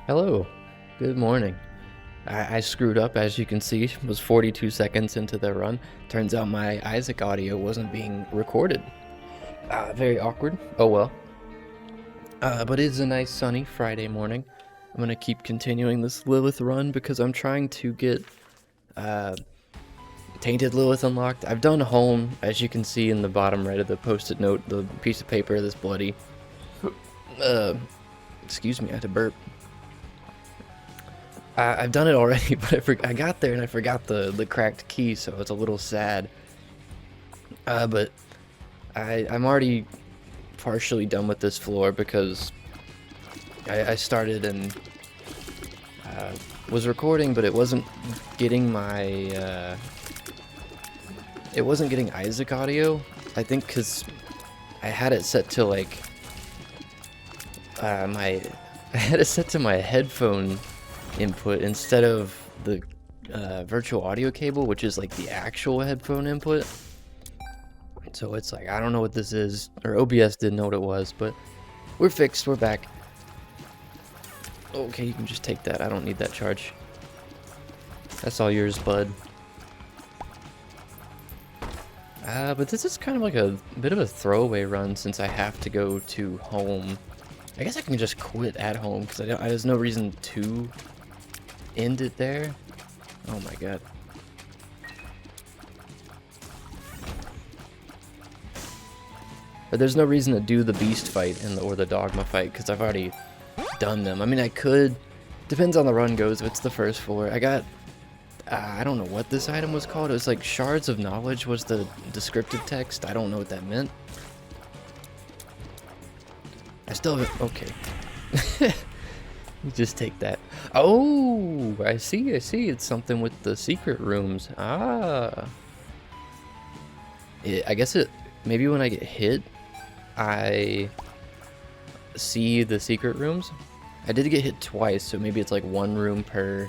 Hello, good morning. I screwed up, as you can see. It was 42 seconds into the run. Turns out my Isaac audio wasn't being recorded. Very awkward. Oh well. But it is a nice sunny Friday morning. I'm gonna keep continuing this Lilith run because I'm trying to get Tainted Lilith unlocked. I've done home, as you can see in the bottom right of the post-it note, the piece of paper that's bloody. Excuse me, I had to burp. I've done it already, but I got there and I forgot the cracked key, so it's a little sad. But I'm already partially done with this floor because I started and was recording, but it wasn't getting my it wasn't getting Isaac audio. I think because I had it set to like I had it set to my headphone input instead of the virtual audio cable, which is like the actual headphone input. So it's like, I don't know what this is, or OBS didn't know what it was, but we're fixed, we're back. Okay, you can just take that, I don't need that charge. That's all yours, bud. But this is kind of like a bit of a throwaway run since I have to go to home. I guess I can just quit at home because there's no reason to end it there. Oh my god. But there's no reason to do the beast fight or the dogma fight because I've already done them. I mean, I could. Depends on the run goes. If it's the first floor, I got. I don't know what this item was called. It was like shards of knowledge was the descriptive text. I don't know what that meant. I still haven't. Okay. You just take that. Oh, I see. It's something with the secret rooms. Ah. I guess it. Maybe when I get hit, I see the secret rooms. I did get hit twice, so maybe it's like one room per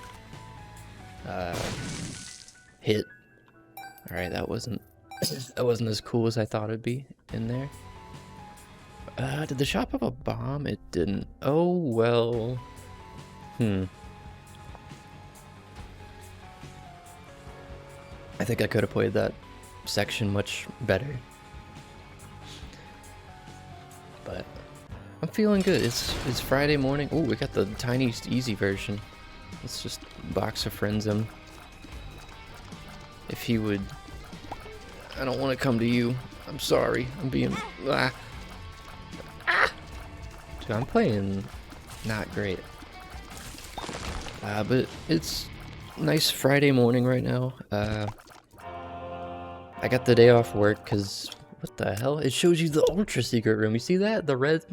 hit. All right, that wasn't as cool as I thought it'd be in there. Did the shop have a bomb? It didn't. Oh well. I think I could have played that section much better. But I'm feeling good. It's Friday morning. Oh, we got the tiny easy version. Let's just box a friends him. If he would. I don't want to come to you. I'm sorry. I'm being. Dude, I'm playing not great. But it's nice Friday morning right now. I got the day off work because what the hell? It shows you the ultra secret room. You see that? The red.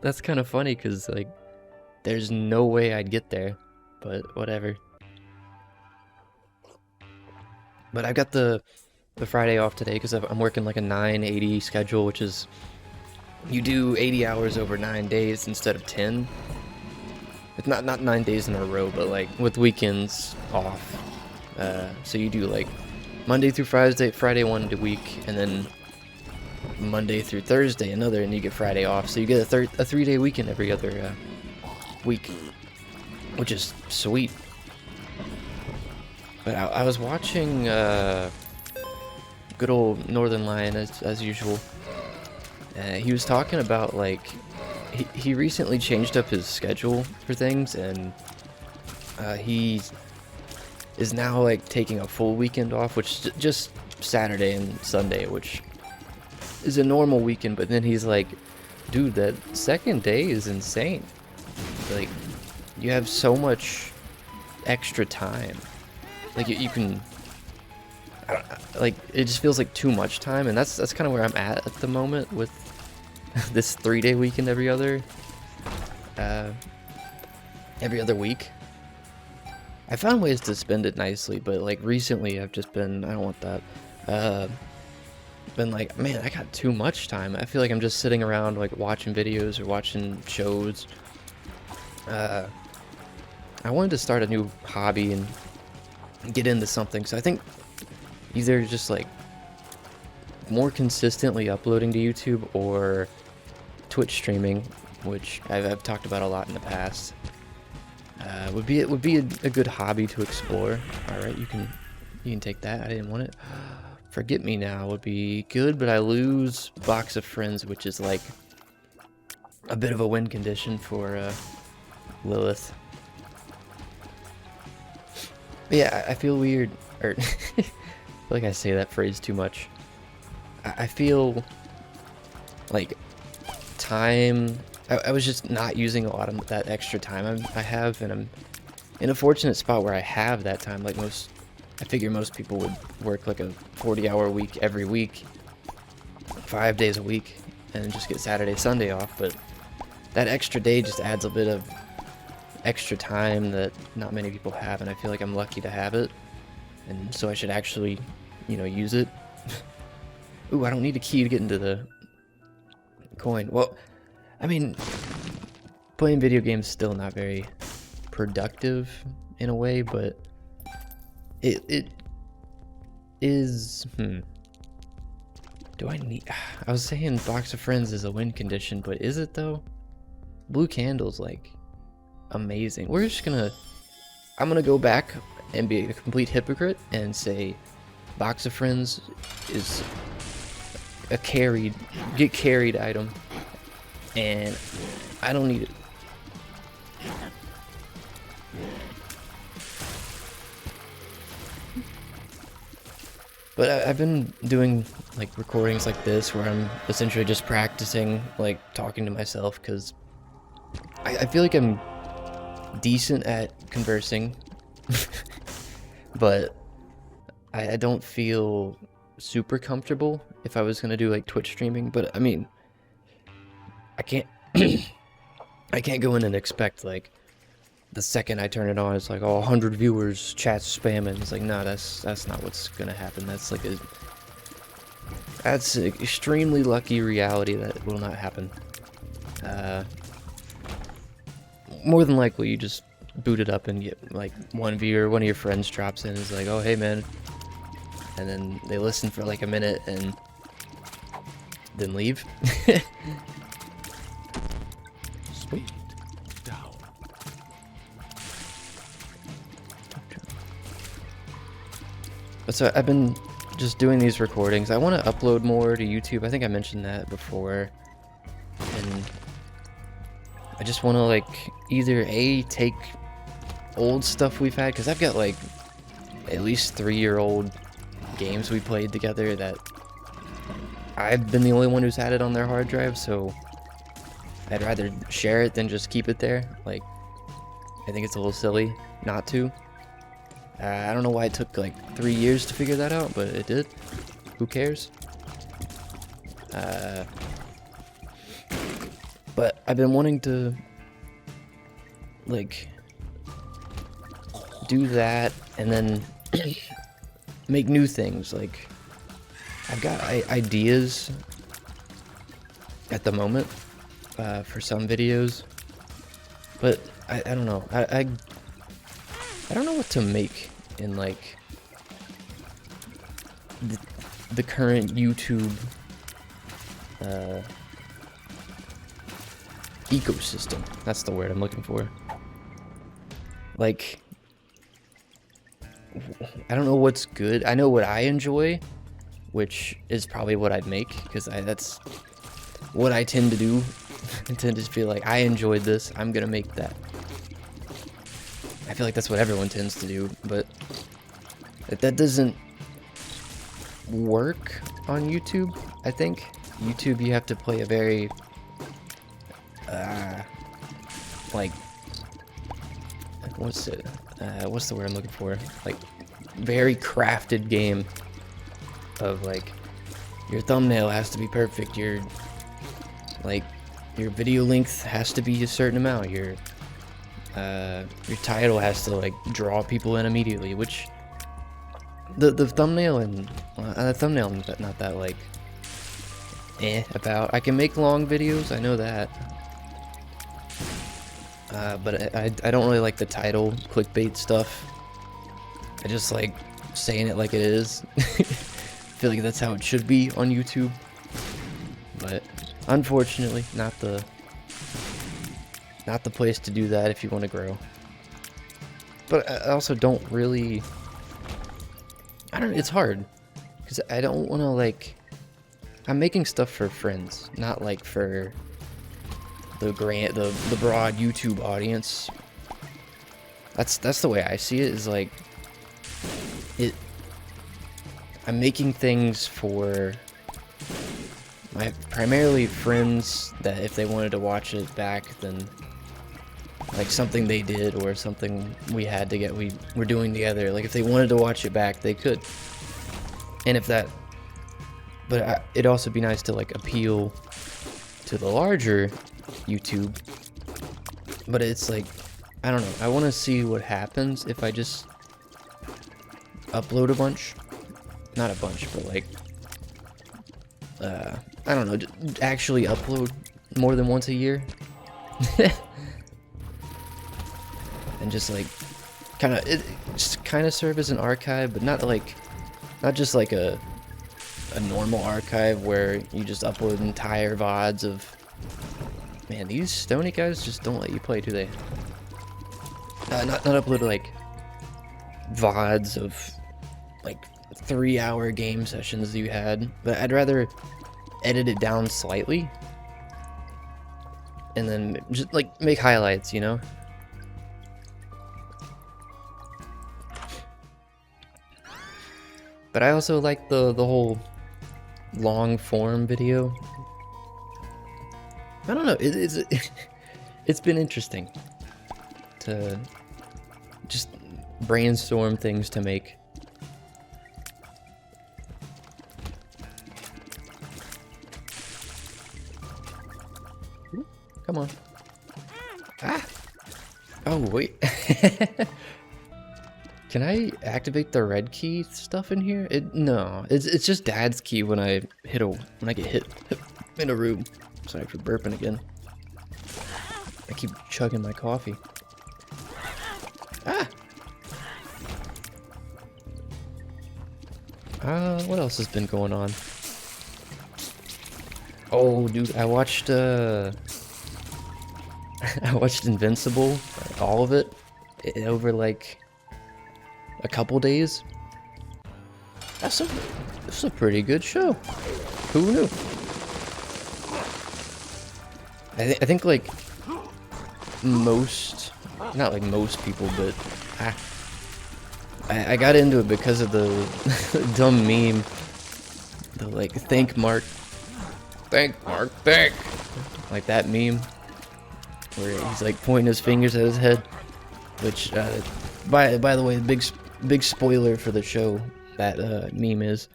That's kind of funny because like there's no way I'd get there, but whatever. But I've got the Friday off today because I'm working like a 9/80 schedule, which is you do 80 hours over 9 days instead of 10. It's not 9 days in a row, but like with weekends off. So you do like Monday through Friday one week, and then Monday through Thursday another, and you get Friday off. So you get a 3-day weekend every other week, which is sweet. But I was watching good old Northern Lion as usual. He was talking about like he recently changed up his schedule for things, and he is now like taking a full weekend off, which is just Saturday and Sunday, which is a normal weekend. But then he's like, dude, that second day is insane. Like, you have so much extra time. Like you can, like it just feels like too much time, and that's kind of where I'm at the moment with this 3-day weekend every other week. I found ways to spend it nicely, but like recently I've just been, I don't want that. Been like, man, I got too much time. I feel like I'm just sitting around like watching videos or watching shows. I wanted to start a new hobby and get into something, so I think either just like more consistently uploading to YouTube or Twitch streaming. which I've talked about a lot in the past. Would be a good hobby to explore. All right, you can take that. I didn't want it. Forget Me Now would be good, but I lose Box of Friends, which is like a bit of a win condition for Lilith. But yeah, I feel weird, or I feel like I say that phrase too much. I feel like time. I was just not using a lot of that extra time I have, and I'm in a fortunate spot where I have that time. Like I figure most people would work like a 40-hour week every week, 5 days a week, and just get Saturday, Sunday off. But that extra day just adds a bit of extra time that not many people have, and I feel like I'm lucky to have it, and so I should actually, use it. Ooh, I don't need a key to get into the coin. Well, I mean, playing video games is still not very productive in a way, but it is. Do I need? I was saying Box of Friends is a win condition, but is it though? Blue candles, like, amazing. I'm gonna go back and be a complete hypocrite and say Box of Friends is a get carried item, and I don't need it. But I've been doing like recordings like this where I'm essentially just practicing, like talking to myself, because I feel like I'm decent at conversing, but I don't feel super comfortable if I was gonna do like Twitch streaming. But I mean, I can't I can't go in and expect like the second I turn it on it's like, oh, 100 viewers, chat's spamming. It's like, no, that's not what's gonna happen. That's like that's an extremely lucky reality that will not happen. More than likely you just boot it up and get like one viewer, one of your friends drops in and is like, oh, hey man, and then they listen for like a minute and then leave. Speed down. So I've been just doing these recordings. I want to upload more to YouTube. I think I mentioned that before. And I just want to like either take old stuff we've had, because I've got like at least 3-year-old games we played together that I've been the only one who's had it on their hard drive, so I'd rather share it than just keep it there. Like, I think it's a little silly not to. I don't know why it took like 3 years to figure that out, but it did. Who cares? But I've been wanting to like do that and then make new things. Like, I've got ideas at the moment for some videos, but I don't know. I don't know what to make in like the current YouTube ecosystem. That's the word I'm looking for. Like, I don't know what's good. I know what I enjoy, which is probably what I'd make, because that's what I tend to do. I tend to feel like I enjoyed this, I'm gonna make that. I feel like that's what everyone tends to do, but that doesn't work on YouTube. I think YouTube, you have to play a very like, what's the word I'm looking for? Like, very crafted game of like, your thumbnail has to be perfect, your video length has to be a certain amount, your title has to like draw people in immediately, which the thumbnail and thumbnail not that like about. I can make long videos, I know that, but I don't really like the title clickbait stuff. I just like saying it like it is. I feel like that's how it should be on YouTube, but unfortunately not the not the place to do that if you want to grow. But I also don't really... it's hard. Because I don't want to, like... I'm making stuff for friends, not, like, for the broad YouTube audience. That's the way I see it, is, like... I'm making things for my primarily friends that if they wanted to watch it back, then like something they did or something we were doing together, like if they wanted to watch it back, they could. And if that, but it'd also be nice to like appeal to the larger YouTube. But it's like, I don't know, I want to see what happens if I just upload a bunch. Not a bunch, but like, I don't know, actually upload more than once a year. And just like, kind of serve as an archive, but not just like a normal archive where you just upload entire VODs of, man, these Stony guys just don't let you play, do they? Not upload like VODs of like 3-hour game sessions you had, but I'd rather edit it down slightly and then just like make highlights, you know? But I also like the whole long form video. I don't know, it's been interesting to just brainstorm things to make. Come on. Ah! Oh, wait. Can I activate the red key stuff in here? No, it's just Dad's key when I get hit in a room. Sorry for burping again. I keep chugging my coffee. Ah! What else has been going on? Oh, dude, I watched Invincible, all of it, over like a couple days. That's a pretty good show. Who knew? I think like not like most people, but I got into it because of the dumb meme, the like thank Mark, like that meme where he's like pointing his fingers at his head, which by the way, big spoiler for the show, that meme is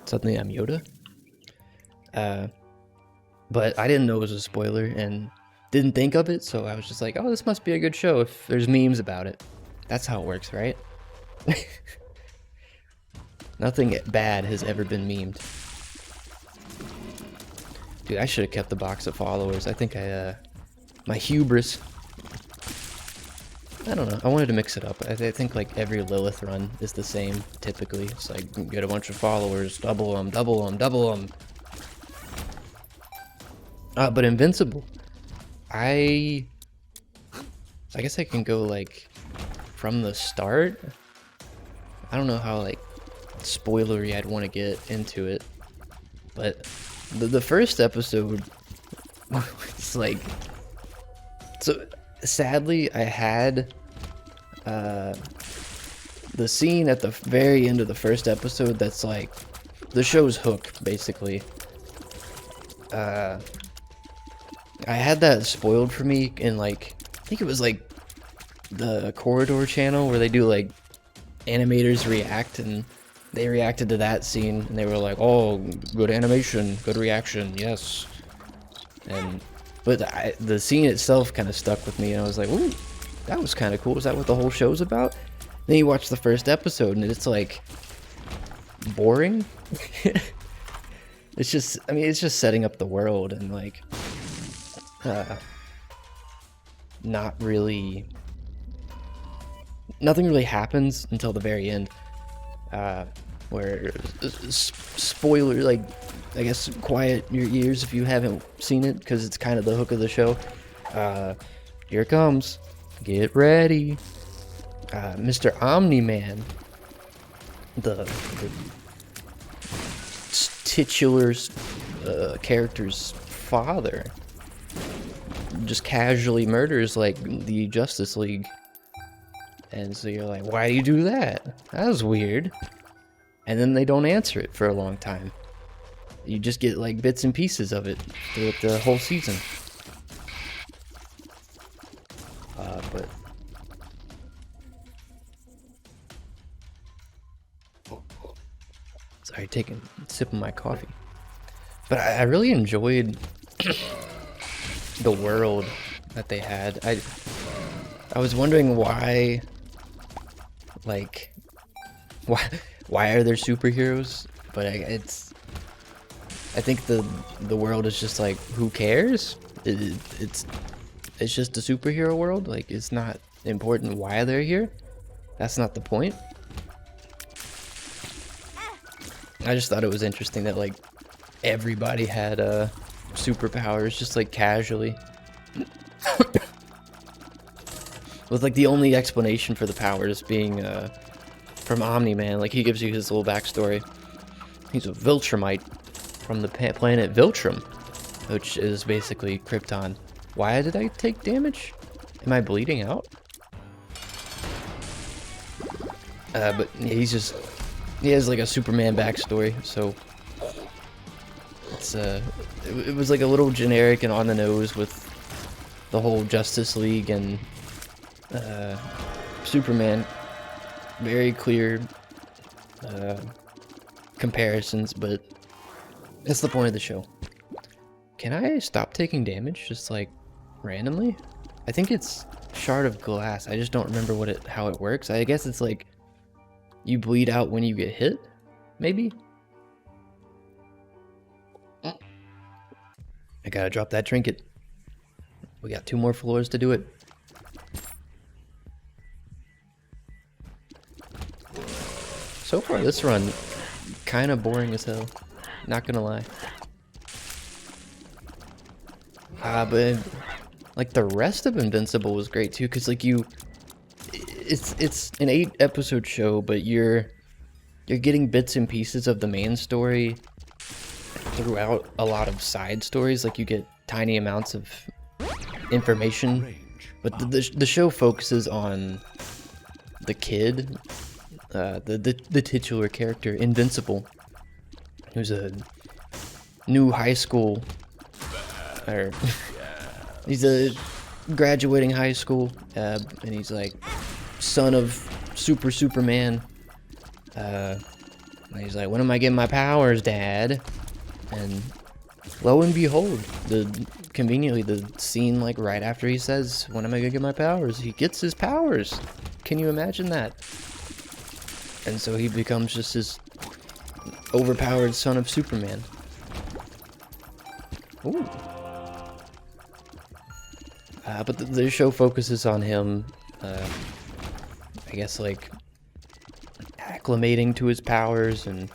suddenly I'm Yoda. But I didn't know it was a spoiler and didn't think of it, so I was just like, oh, this must be a good show if there's memes about it. That's how it works, right? Nothing bad has ever been memed. Dude, I should have kept the box of followers. I think my hubris. I don't know. I wanted to mix it up. I think like every Lilith run is the same, typically. It's like, get a bunch of followers, double them, double them, double them. But Invincible, I guess I can go like from the start. I don't know how like spoilery I'd want to get into it, but the first episode was like, so sadly I had the scene at the very end of the first episode that's like the show's hook, basically. I had that spoiled for me in like, I think it was like the Corridor channel where they do like animators react, and they reacted to that scene and they were like, oh, good animation, good reaction, yes. But the scene itself kind of stuck with me, and I was like, ooh, that was kind of cool. Is that what the whole show's about? Then you watch the first episode and it's like boring. It's just, I mean, it's just setting up the world and like not really, nothing really happens until the very end, where spoiler, like, I guess quiet your ears if you haven't seen it, because it's kind of the hook of the show. Here it comes. Get ready. Mr. Omni-Man. The titular character's father just casually murders like the Justice League. And so you're like, why do you do that? That was weird. And then they don't answer it for a long time. You just get like bits and pieces of it throughout the whole season. But sorry, taking a sip of my coffee. But I really enjoyed the world that they had. I was wondering why, like, why are there superheroes? But I think the world is just like, who cares? It's just a superhero world. Like, it's not important why they're here. That's not the point. I just thought it was interesting that like everybody had superpowers just like casually. With like the only explanation for the powers being from Omni-Man. Like, he gives you his little backstory. He's a Viltrumite from the planet Viltrum, which is basically Krypton. Why did I take damage? Am I bleeding out? But yeah, he has like a Superman backstory, so it's it was like a little generic and on the nose with the whole Justice League and Superman. Very clear comparisons, but that's the point of the show. Can I stop taking damage just like randomly? I think it's Shard of Glass. I just don't remember how it works. I guess it's like you bleed out when you get hit, maybe? I gotta drop that trinket. We got 2 more floors to do it. So far this run, kind of boring as hell. Not gonna lie. But like the rest of Invincible was great too, cause like it's an 8-episode show, but you're getting bits and pieces of the main story throughout a lot of side stories. Like, you get tiny amounts of information, but the show focuses on the kid, the titular character, Invincible, who's a new high school, or he's a graduating high school, and he's like son of Superman. And he's like, when am I getting my powers, Dad? And lo and behold, conveniently the scene like right after he says, when am I gonna get my powers, he gets his powers. Can you imagine that? And so he becomes just this overpowered son of Superman. Ooh. But the show focuses on him, I guess, like, acclimating to his powers and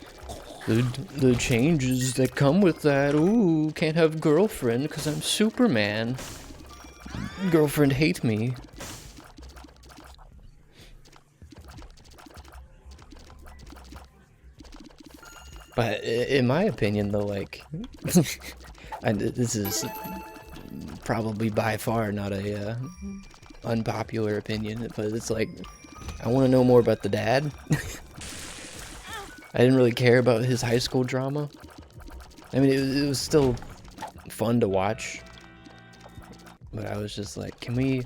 the changes that come with that. Ooh, can't have girlfriend because I'm Superman. Girlfriend hate me. But in my opinion, though, like, and this is probably by far not a unpopular opinion, but it's like, I want to know more about the dad. I didn't really care about his high school drama. I mean, it was still fun to watch, but I was just like, can we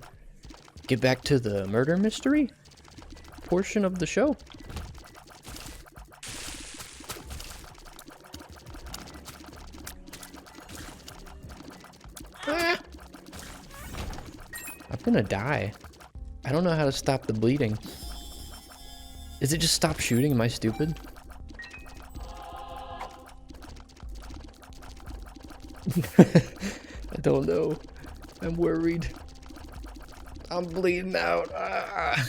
get back to the murder mystery portion of the show? I'm gonna die. I don't know how to stop the bleeding. Is it just stop shooting? Am I stupid? I don't know. I'm worried. I'm bleeding out. Ah.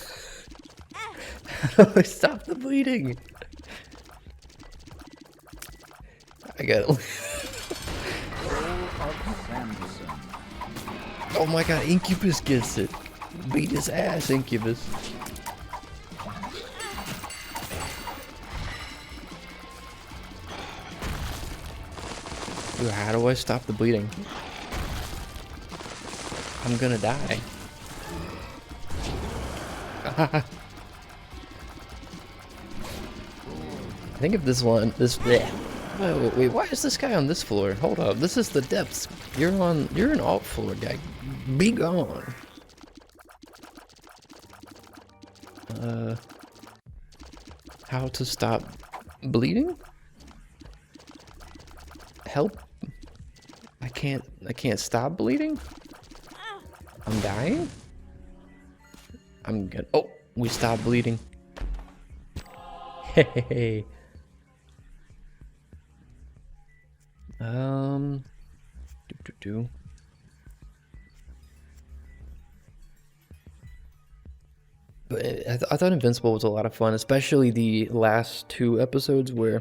How do I stop the bleeding? I gotta... Oh my god, Incubus gets it. Beat his ass, Incubus. Dude, how do I stop the bleeding? I'm gonna die. I think if this one, bleh. Wait, why is this guy on this floor? Hold up, this is the depths. You're an alt floor guy. Be gone. How to stop bleeding? Help? I can't stop bleeding? I'm dying? I'm good. Oh, we stopped bleeding. Hey. Do. But I thought Invincible was a lot of fun, especially the last 2 episodes where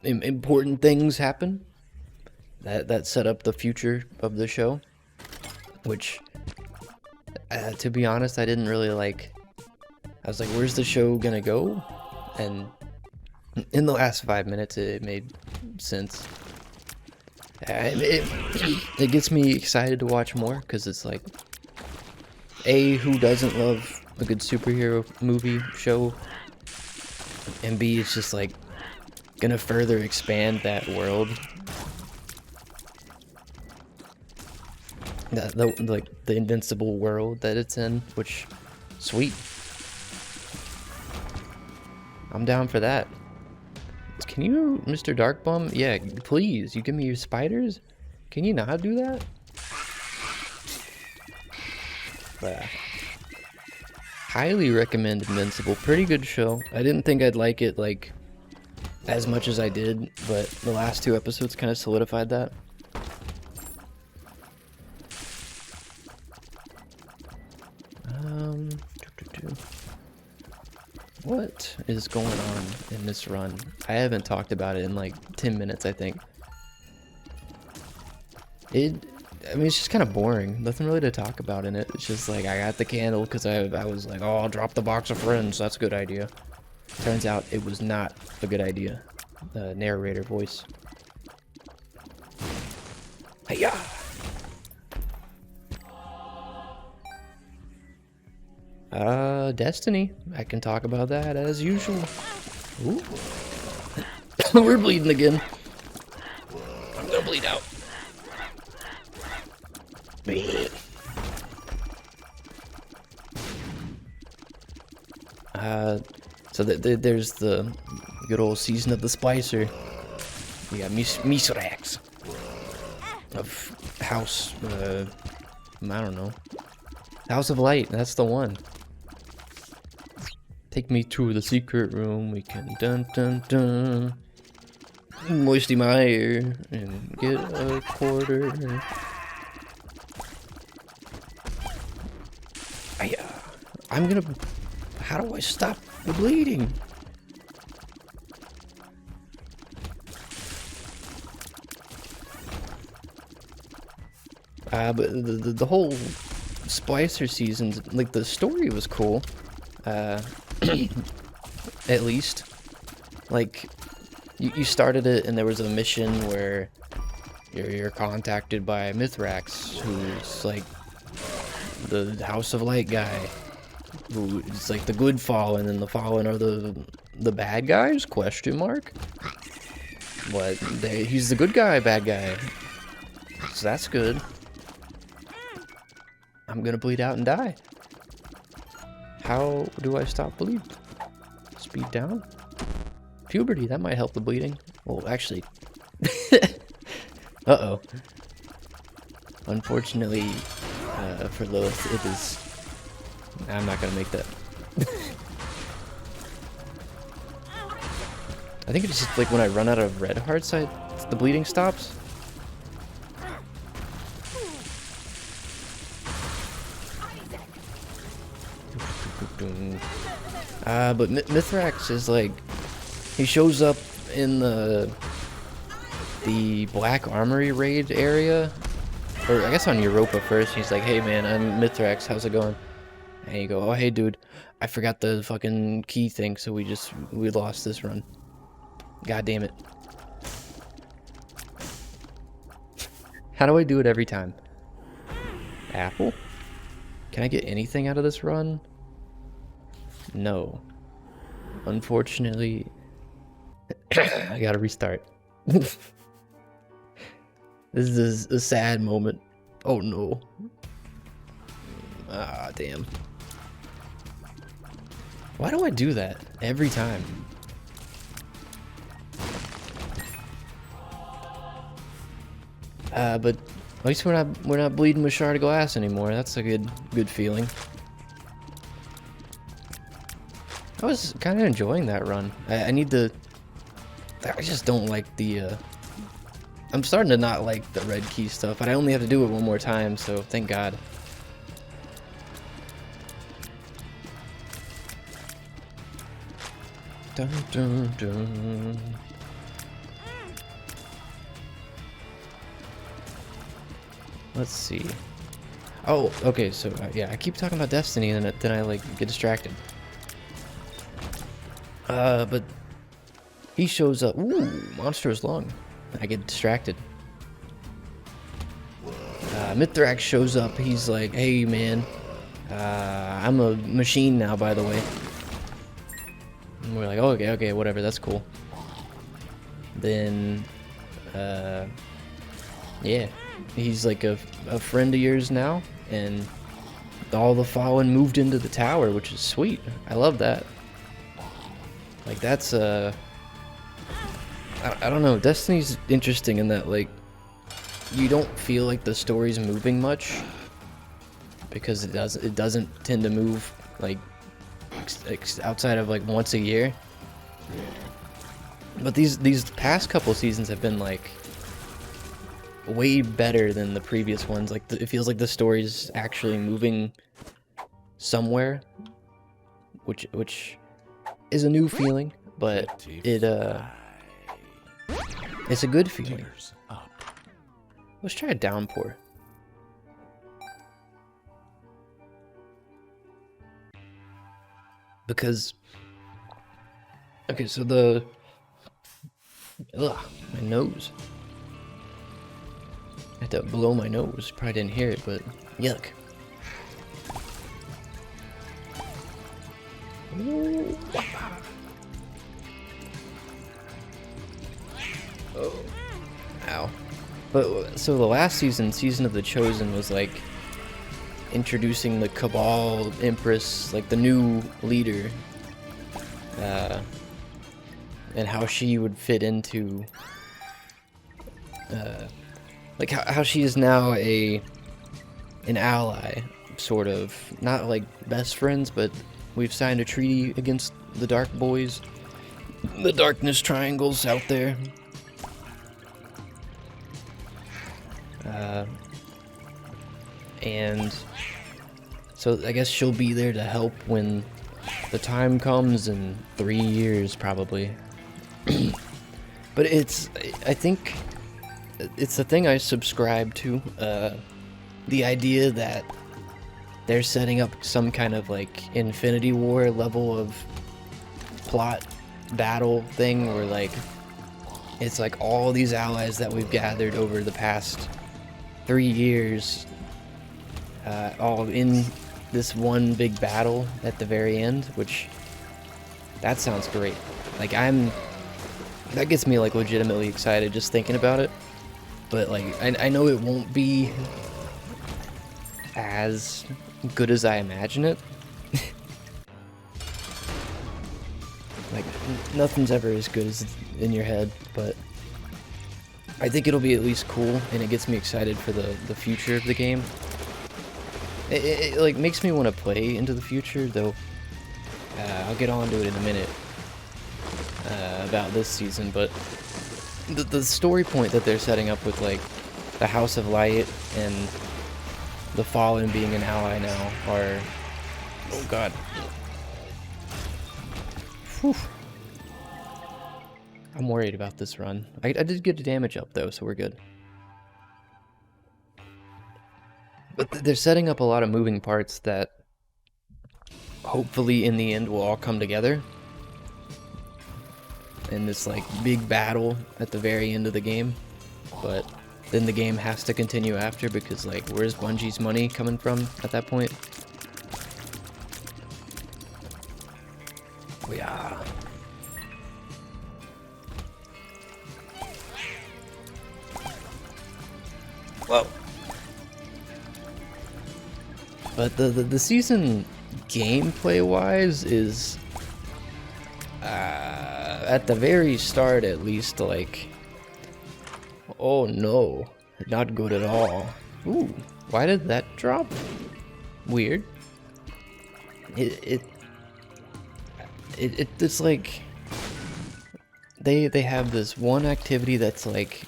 important things happen that set up the future of the show, which, to be honest, I didn't really like. I was like, where's the show gonna go? And in the last 5 minutes, it made sense. It gets me excited to watch more, because it's like, A, who doesn't love a good superhero movie show? And B, it's just like gonna further expand that world. The Invincible world that it's in, which, sweet. I'm down for that. Can you, Mr. Darkbum? Yeah, please, you give me your spiders? Can you not do that? But highly recommend Invincible. Pretty good show. I didn't think I'd like it like as much as I did, but the last 2 episodes kind of solidified that. What is going on in this run? I haven't talked about it in like 10 minutes, I think. I mean, it's just kind of boring. Nothing really to talk about in it. It's just like, I got the candle because I was like, oh, I'll drop the box of friends. That's a good idea. Turns out it was not a good idea. The narrator voice. Hiya! Destiny. I can talk about that as usual. Ooh. We're bleeding again. I'm gonna bleed out. So there's the good old season of the Splicer. We got Misrax of House, I don't know. House of Light, that's the one. Take me to the secret room, we can dun dun dun. Moisty my ear and get a quarter. I'm gonna. How do I stop the bleeding? But the whole Splicer seasons, like the story was cool. At least, like, you started it and there was a mission where you're contacted by Mithrax, who's like the House of Light guy, who is like the good Fallen, and the Fallen are the bad guys? Question mark. What? He's the good guy, bad guy. So that's good. I'm gonna bleed out and die. How do I stop bleed? Speed down? Puberty, that might help the bleeding. Well, actually... Uh-oh. Unfortunately, for Lilith, it is... I'm not gonna make that. I think it's just like when I run out of red hearts, the bleeding stops. But Mithrax is like, he shows up in the Black Armory raid area, or I guess on Europa first. He's like, hey man, I'm Mithrax, how's it going? And you go, oh hey dude, I forgot the fucking key thing, so we lost this run. God damn it. How do I do it every time? Apple? Can I get anything out of this run? No. Unfortunately, I gotta restart. This is a sad moment. Oh no. Ah, damn. Why do I do that every time? But at least we're not bleeding with shard of glass anymore. That's a good feeling. I was kind of enjoying that run. I need to. I just don't like the. I'm starting to not like the red key stuff, but I only have to do it one more time, so thank God. Dun, dun, dun. Let's see. Oh, okay, so yeah, I keep talking about Destiny and then I like get distracted. But he shows up. Ooh, monster's lung. I get distracted. Mithrax shows up. He's like, hey man, I'm a machine now, by the way. And we're like, oh, okay, whatever, that's cool. Then, yeah, he's like a friend of yours now, and all the Fallen moved into the tower, which is sweet. I love that. Like, that's, I don't know, Destiny's interesting in that, like, you don't feel like the story's moving much, because it doesn't tend to move, like, outside of, like, once a year. But these past couple seasons have been, like, way better than the previous ones. Like, it feels like the story's actually moving somewhere, which is a new feeling, but it's a good feeling. Let's try a downpour. Because, okay, so my nose. I had to blow my nose. Probably didn't hear it, but yuck. Ooh. Oh, ow. But so the last season of the Chosen, was like introducing the Cabal Empress, like the new leader, and how she would fit into, like how she is now an ally, sort of, not like best friends, but we've signed a treaty against the Dark Boys, the Darkness Triangles out there. And so I guess she'll be there to help when the time comes in 3 years, probably. But I think it's the thing I subscribe to, the idea that they're setting up some kind of like Infinity War level of plot battle thing, where like it's like all these allies that we've gathered over the past 3 years, all in this one big battle at the very end, which, that sounds great. Like, that gets me like legitimately excited just thinking about it. But like, I know it won't be as good as I imagine it. Like, nothing's ever as good as in your head, but I think it'll be at least cool, and it gets me excited for the future of the game. It like makes me want to play into the future, though. I'll get on to it in a minute, about this season, but the story point that they're setting up with like the House of Light and the Fallen being an ally now are, oh god. Whew. I'm worried about this run. I did get the damage up though, so we're good. But they're setting up a lot of moving parts that hopefully in the end will all come together in this like big battle at the very end of the game. But then the game has to continue after, because like where's Bungie's money coming from at that point? Oh, yeah. Whoa. But the season gameplay wise is at the very start at least like, oh no, not good at all. Ooh, why did that drop? Weird. It's like they have this one activity that's like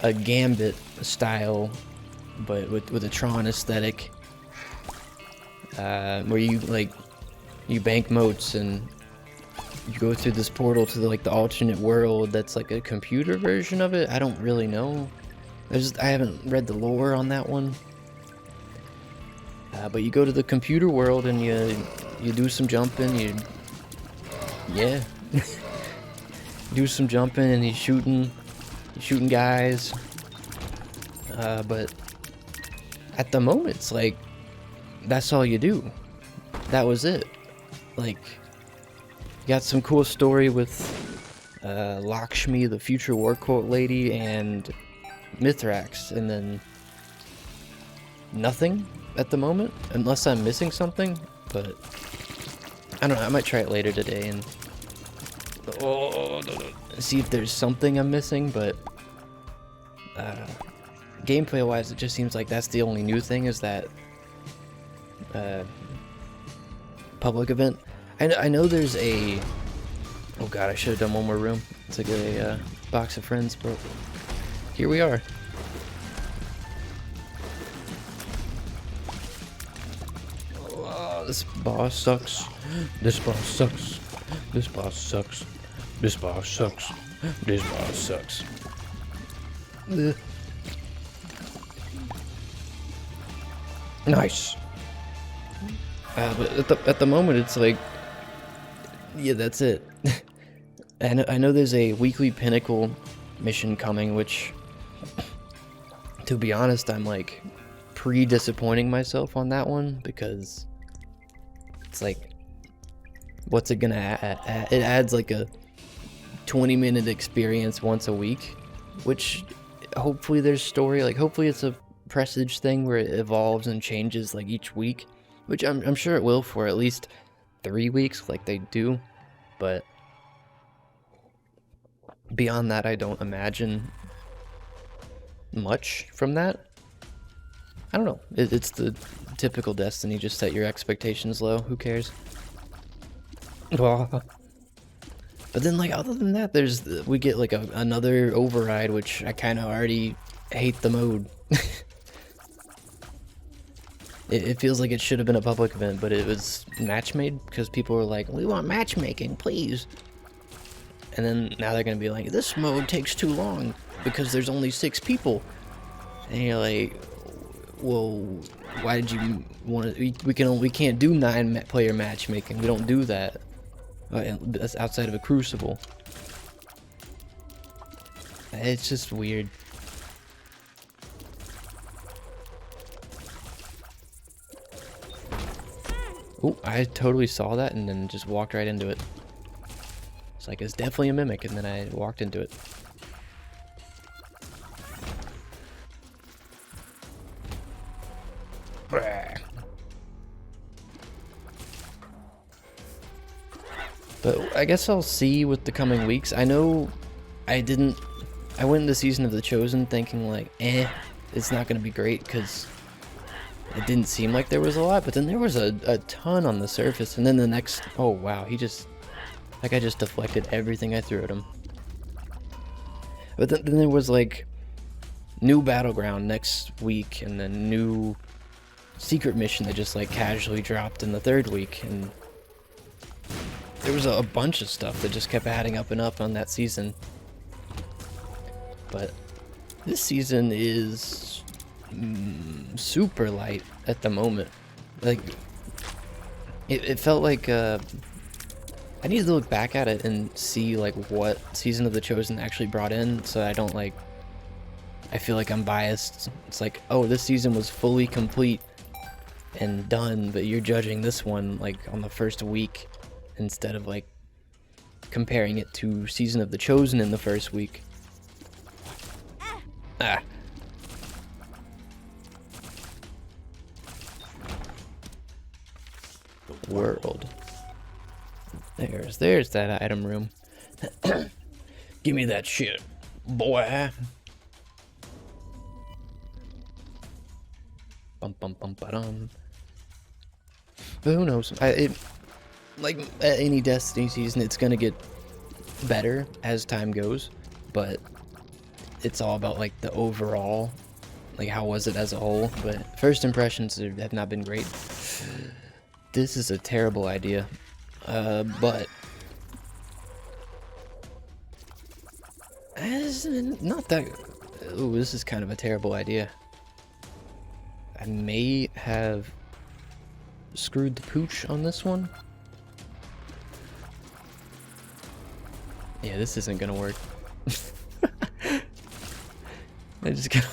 a Gambit style, but with a Tron aesthetic, where you bank motes and you go through this portal to the alternate world that's like a computer version of it. I don't really know. I haven't read the lore on that one. But you go to the computer world and you do some jumping. Yeah, do some jumping and you're shooting guys. But at the moment, it's like that's all you do. That was it. Like, you got some cool story with Lakshmi, the future war quote lady, and Mithrax, and then nothing at the moment, unless I'm missing something. But I don't know, I might try it later today and see if there's something I'm missing. But gameplay wise, it just seems like that's the only new thing, is that public event. I know there's a, oh god, I should have done one more room. It's like a box of friends, but here we are. Oh, this boss sucks. This boss sucks. This boss sucks. This boss sucks. This boss sucks. Ugh. Nice. But at the moment, it's like, yeah, that's it. And I know there's a weekly Pinnacle mission coming, which, to be honest, I'm like pre-disappointing myself on that one, because it's like, what's it gonna add? It adds like a 20-minute experience once a week, which hopefully there's story. Like, hopefully it's a Prestige thing where it evolves and changes like each week, which I'm sure it will for at least 3 weeks like they do. But beyond that, I don't imagine much from that. I don't know. It's the typical Destiny, just set your expectations low. Who cares? But then, like, other than that, we get like another override, which I kind of already hate the mode. It feels like it should have been a public event, but it was match made because people were like, we want matchmaking, please. And then now they're gonna be like, this mode takes too long because there's only 6 people. And you're like, well, why did you want to? We can't do 9-player matchmaking. We don't do that. That's outside of a Crucible. It's just weird. Oh, I totally saw that and then just walked right into it. It's like, it's definitely a mimic, and then I walked into it. But I guess I'll see with the coming weeks. I know I went into Season of the Chosen thinking like, it's not gonna be great, because it didn't seem like there was a lot, but then there was a ton on the surface, and then the next, oh wow, I just deflected everything I threw at him. But then there was like new Battleground next week, and then new secret mission that just like casually dropped in the 3rd week, and there was a bunch of stuff that just kept adding up and up on that season. But this season is super light at the moment. Like, it felt like, I need to look back at it and see, like, what Season of the Chosen actually brought in, so I don't, like, I feel like I'm biased. It's like, oh, this season was fully complete and done, but you're judging this one, like, on the first week, instead of, like, comparing it to Season of the Chosen in the first week. Ah. World. There's that item room. Give me that shit, boy. Bum bum bum ba-dum. But who knows? Like at any Destiny season, it's gonna get better as time goes, but it's all about like the overall, like how was it as a whole. But first impressions have not been great. This is a terrible idea, but it's not that. Ooh, this is kind of a terrible idea. I may have screwed the pooch on this one. Yeah, this isn't gonna work. I just gotta.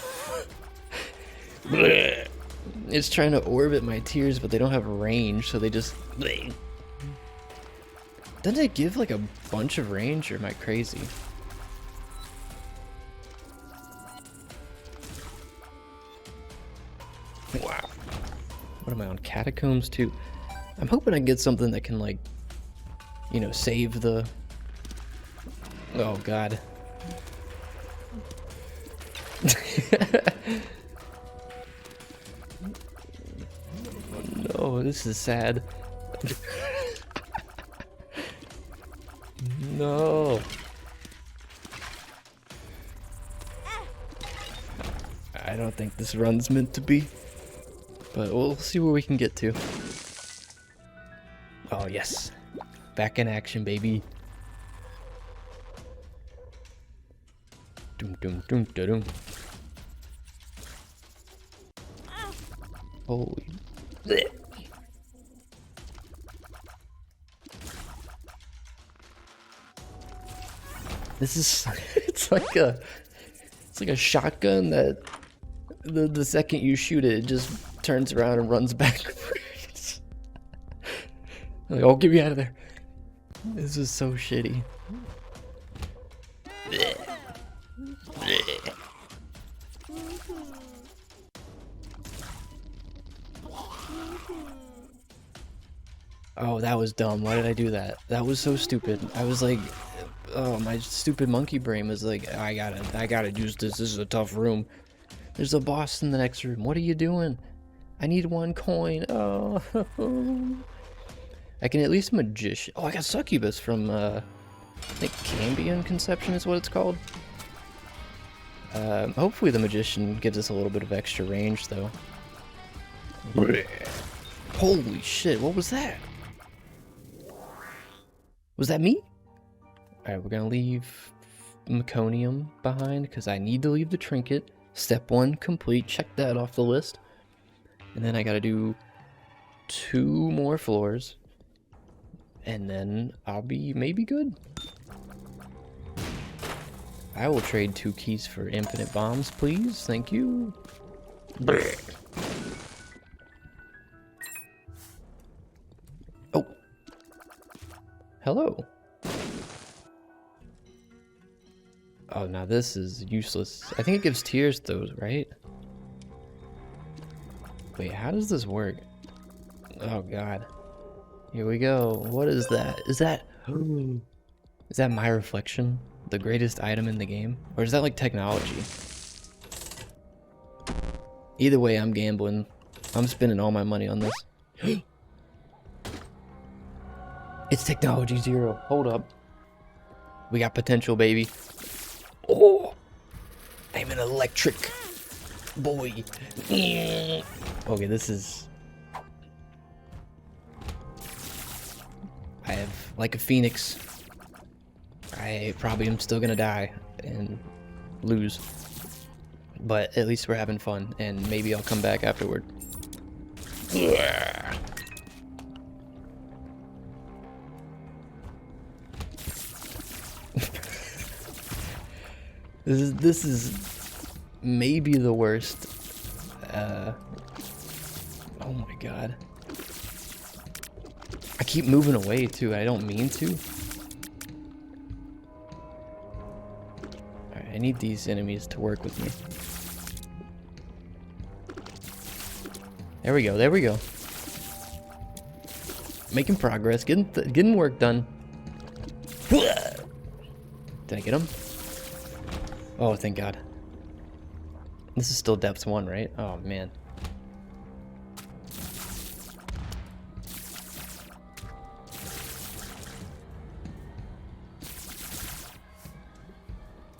It's trying to orbit my tears, but they don't have range, so they just. Doesn't it give like a bunch of range, or am I crazy? Wow. What am I on? Catacombs 2? I'm hoping I get something that can, like, you know, save the. Oh, God. No, this is sad. No. I don't think this run's meant to be. But we'll see where we can get to. Oh, yes. Back in action, baby. Doom, doom, doom, da, doom. Holy. Blech. This is. It's like a shotgun that the second you shoot it, it just turns around and runs backwards. Like, oh, get me out of there. This is so shitty. Oh, that was dumb. Why did I do that? That was so stupid. I was like, oh, my stupid monkey brain was like, I gotta use this. This is a tough room. There's a boss in the next room. What are you doing? I need 1 coin. Oh. I can at least magician. Oh, I got succubus from, I think Cambion Conception is what it's called. Hopefully the magician gives us a little bit of extra range, though. Holy shit, what was that? Was that me? Alright, we're gonna leave meconium behind, because I need to leave the trinket. Step 1 complete, check that off the list. And then I gotta do 2 more floors. And then I'll be maybe good. I will trade 2 keys for infinite bombs, please. Thank you. Oh. Hello. Oh, now this is useless. I think it gives tears though, right? Wait, how does this work? Oh, God. Here we go. What is that? Is that my reflection? The greatest item in the game? Or is that like technology? Either way, I'm gambling. I'm spending all my money on this. It's technology 0. Hold up. We got potential, baby. Oh! I'm an electric boy. Okay, this is... I have, like a phoenix, I probably am still gonna die and lose. But at least we're having fun, and maybe I'll come back afterward. This is maybe the worst. Oh my god. I keep moving away too. I don't mean to. Alright, I need these enemies to work with me. There we go. There we go. Making progress. Getting work done. Did I get him? Oh, thank God. This is still depths 1, right? Oh, man.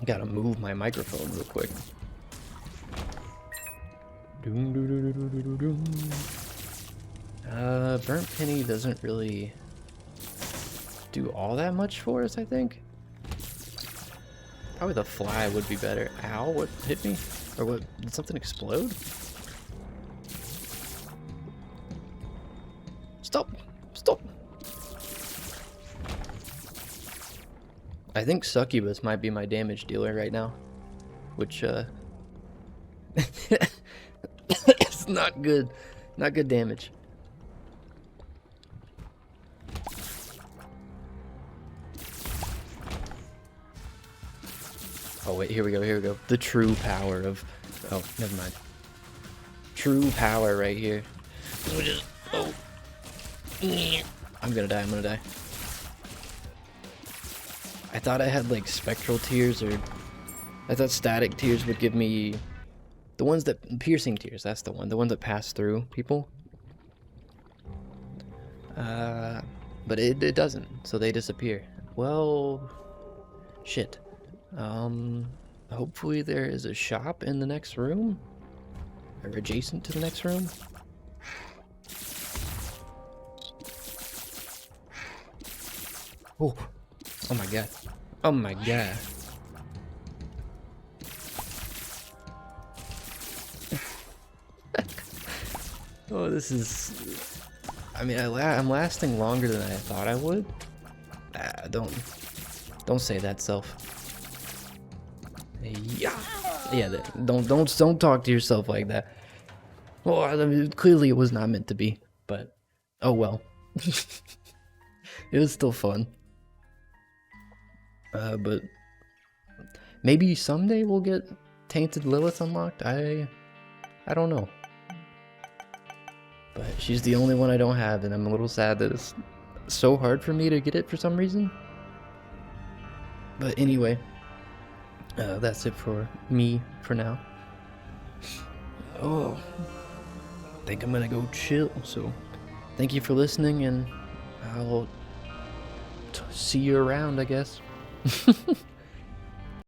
I gotta move my microphone real quick. Burnt Penny doesn't really do all that much for us, I think. Probably the fly would be better. Ow, what hit me? Or what, did something explode? Stop! Stop! I think Succubus might be my damage dealer right now. Which, it's not good. Not good damage. Oh wait, here we go, here we go. The true power of... Oh, never mind. True power right here. Oh. I'm gonna die, I'm gonna die. I thought I had like spectral tears, or... I thought static tears would give me... The ones that... Piercing tears, that's the one. The ones that pass through people. But it doesn't, so they disappear. Well... Shit. Hopefully there is a shop in the next room, or adjacent to the next room. Oh, oh my god, oh my god. Oh, this is, I mean, I'm lasting longer than I thought I would. Don't say that, self. Yeah, don't talk to yourself like that. Well, I mean, clearly it was not meant to be, but oh well. It was still fun. But maybe someday we'll get Tainted Lilith unlocked. I don't know. But she's the only one I don't have, and I'm a little sad that it's so hard for me to get it for some reason. But anyway. That's it for me for now. Oh, I think I'm gonna go chill. So, thank you for listening, and I'll see you around, I guess.